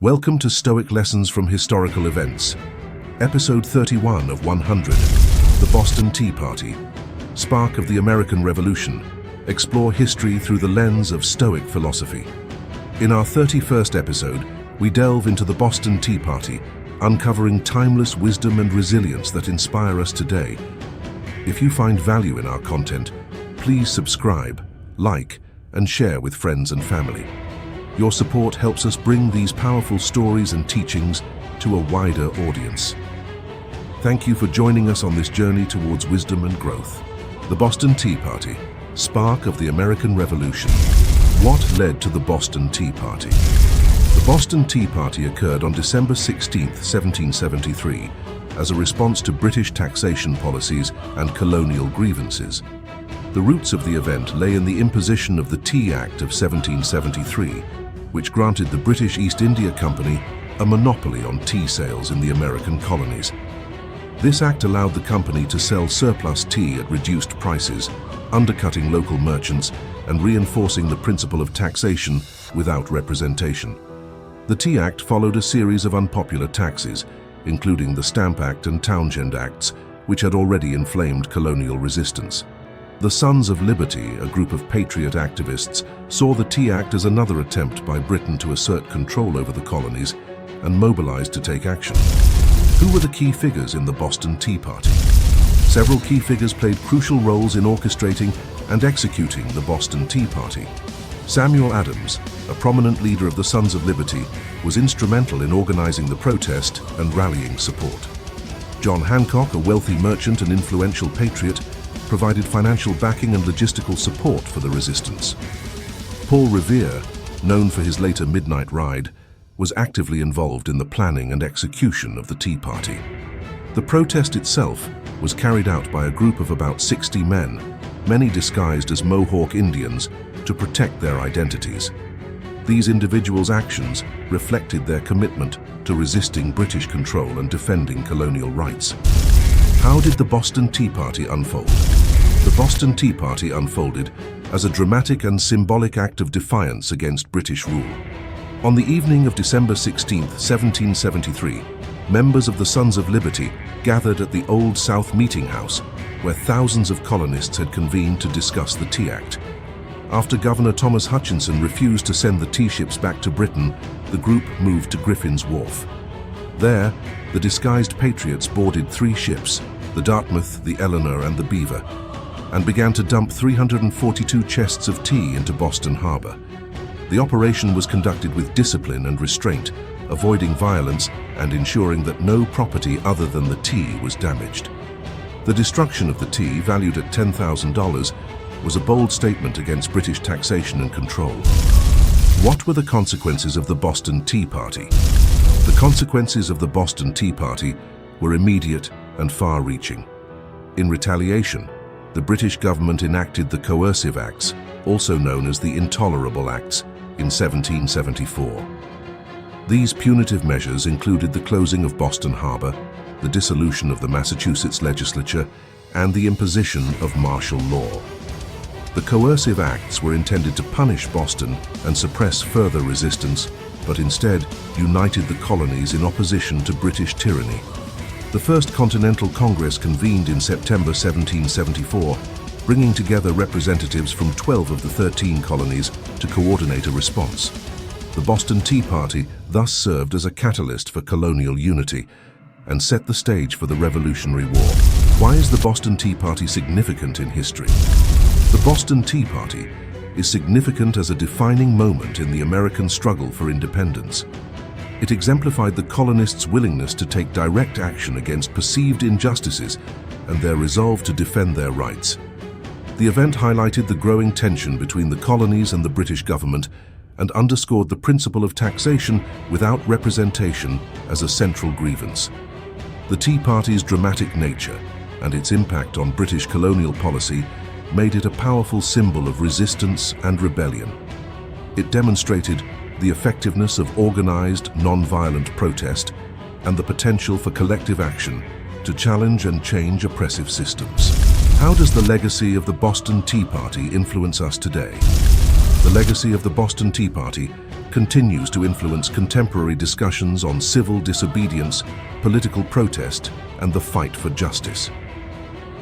Welcome to Stoic Lessons from Historical Events, Episode 31 of 100, The Boston Tea Party, Spark of the American Revolution. Explore history through the lens of Stoic philosophy. In our 31st episode, we delve into the Boston Tea Party, uncovering timeless wisdom and resilience that inspire us today. If you find value in our content, please subscribe, like, and share with friends and family. Your support helps us bring these powerful stories and teachings to a wider audience. Thank you for joining us on this journey towards wisdom and growth. The Boston Tea Party, Spark of the American Revolution. What led to the Boston Tea Party? The Boston Tea Party occurred on December 16, 1773, as a response to British taxation policies and colonial grievances. The roots of the event lay in the imposition of the Tea Act of 1773, which granted the British East India Company a monopoly on tea sales in the American colonies. This act allowed the company to sell surplus tea at reduced prices, undercutting local merchants and reinforcing the principle of taxation without representation. The Tea Act followed a series of unpopular taxes, including the Stamp Act and Townshend Acts, which had already inflamed colonial resistance. The Sons of Liberty, a group of patriot activists, saw the Tea Act as another attempt by Britain to assert control over the colonies and mobilized to take action. Who were the key figures in the Boston Tea Party? Several key figures played crucial roles in orchestrating and executing the Boston Tea Party. Samuel Adams, a prominent leader of the Sons of Liberty, was instrumental in organizing the protest and rallying support. John Hancock, a wealthy merchant and influential patriot, provided financial backing and logistical support for the resistance. Paul Revere, known for his later midnight ride, was actively involved in the planning and execution of the Tea Party. The protest itself was carried out by a group of about 60 men, many disguised as Mohawk Indians, to protect their identities. These individuals' actions reflected their commitment to resisting British control and defending colonial rights. How did the Boston Tea Party unfold? The Boston Tea Party unfolded as a dramatic and symbolic act of defiance against British rule. On the evening of December 16, 1773, members of the Sons of Liberty gathered at the Old South Meeting House, where thousands of colonists had convened to discuss the Tea Act. After Governor Thomas Hutchinson refused to send the tea ships back to Britain, the group moved to Griffin's Wharf. There, the disguised patriots boarded 3 ships, the Dartmouth, the Eleanor, and the Beaver, and began to dump 342 chests of tea into Boston Harbor. The operation was conducted with discipline and restraint, avoiding violence and ensuring that no property other than the tea was damaged. The destruction of the tea, valued at $10,000, was a bold statement against British taxation and control. What were the consequences of the Boston Tea Party? The consequences of the Boston Tea Party were immediate and far-reaching. In retaliation, the British government enacted the Coercive Acts, also known as the Intolerable Acts, in 1774. These punitive measures included the closing of Boston Harbor, the dissolution of the Massachusetts legislature, and the imposition of martial law. The Coercive Acts were intended to punish Boston and suppress further resistance, but instead united the colonies in opposition to British tyranny. The First Continental Congress convened in September 1774, bringing together representatives from 12 of the 13 colonies to coordinate a response. The Boston Tea Party thus served as a catalyst for colonial unity and set the stage for the Revolutionary War. Why is the Boston Tea Party significant in history? The Boston Tea Party is significant as a defining moment in the American struggle for independence. It exemplified the colonists' willingness to take direct action against perceived injustices and their resolve to defend their rights. The event highlighted the growing tension between the colonies and the British government and underscored the principle of taxation without representation as a central grievance. The Tea Party's dramatic nature and its impact on British colonial policy made it a powerful symbol of resistance and rebellion. It demonstrated the effectiveness of organized, non-violent protest and the potential for collective action to challenge and change oppressive systems. How does the legacy of the Boston Tea Party influence us today? The legacy of the Boston Tea Party continues to influence contemporary discussions on civil disobedience, political protest, and the fight for justice.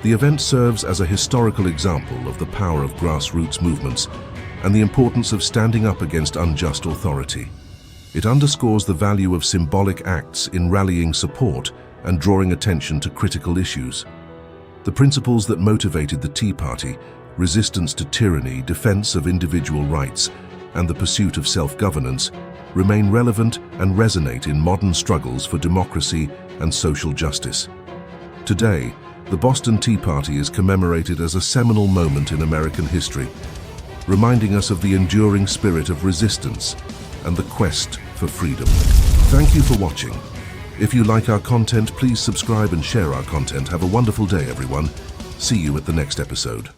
The event serves as a historical example of the power of grassroots movements and the importance of standing up against unjust authority. It underscores the value of symbolic acts in rallying support and drawing attention to critical issues. The principles that motivated the Tea Party, resistance to tyranny, defense of individual rights, and the pursuit of self-governance, remain relevant and resonate in modern struggles for democracy and social justice. Today, the Boston Tea Party is commemorated as a seminal moment in American history, reminding us of the enduring spirit of resistance and the quest for freedom. Thank you for watching. If you like our content, please subscribe and share our content. Have a wonderful day, everyone. See you at the next episode.